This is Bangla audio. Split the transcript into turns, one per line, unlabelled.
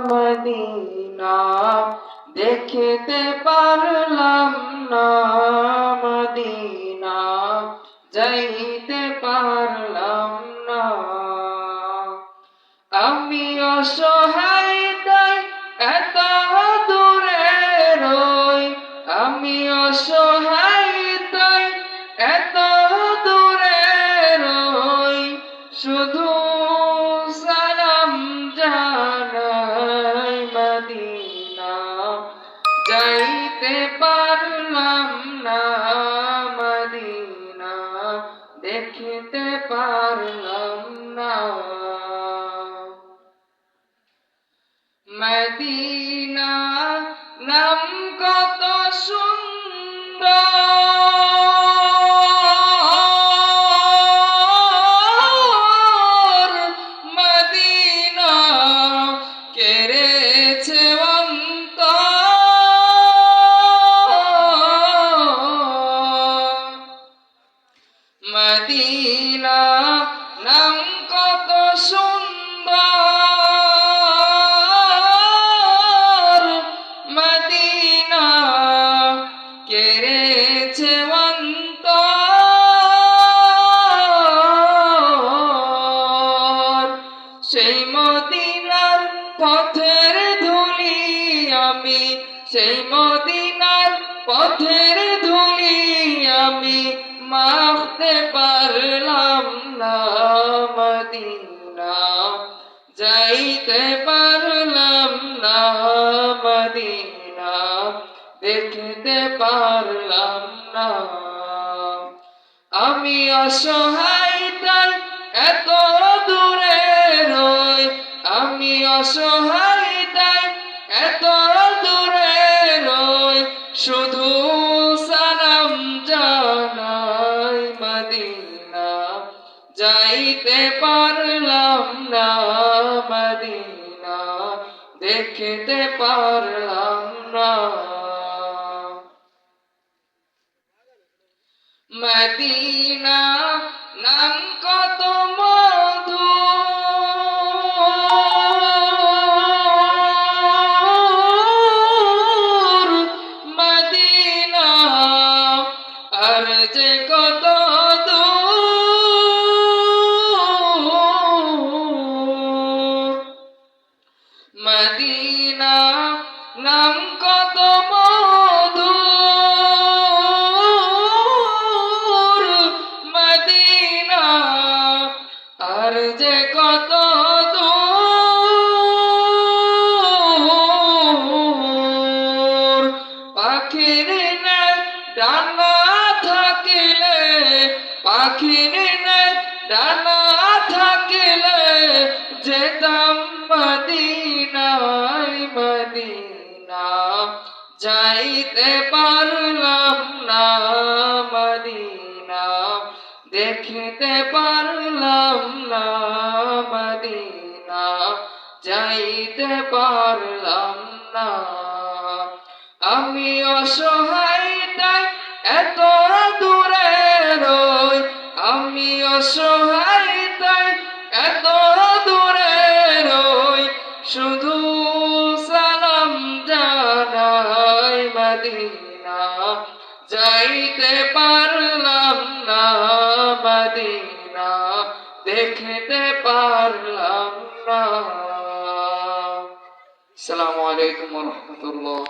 মদিনা দেখতে পারলাম না, মদিনা যাইতে পারলাম না। আমি অসহায় তাই এত দূরে রই, আমি অসহায় তাই এত দূরে রই, শুধু সালাম জানাই মদিনা যাইতে পারলাম না, মদিনা দেখতে পারলাম না। মদিনা নাম কত সুন্দর, মদিনা কেড়েছে অন্তর। মদিনা নাম কত সুন্দর, মদিনা কেড়েছে অন্তর। সেই মদিনার পথের ধুলি আমি, সেই মদিনার পথের ধুলি আমি মাখতে পারলাম না, মদিনা যাইতে পারলাম না, মদিনা দেখতে পারলাম না। আমি অসহায় তাই এত দূরে রই, আমি অসহায় তাই এত দূরে রই, শুধু সালাম জানাই মদিনা যাইতে পারলাম না, মদিনা দেখতে পারলাম না। মদিনা নাম কত মধুর, মদিনা আর যে কত দূর। মদিনা নাম কত মধুর, মদিনা আর যে কত দূর। পাখির ডানা থাকিলে, পাখির ডানা থাকিলে যেতাম মদিনায়, মদিনা যাইতে পারলাম না, মদিনা দেখতে পারলাম না, মদিনা যাইতে পারলাম না। আমি অসহায় তাই এত দূরে রই, আমি অসহায় তাই এত দূরে রই, শুধু সালাম জানাই মদিনা যাইতে পারলাম না, মদিনা দেখতে পারলাম না। আসসালামু আলাইকুম ওয়া রাহমাতুল্লাহ।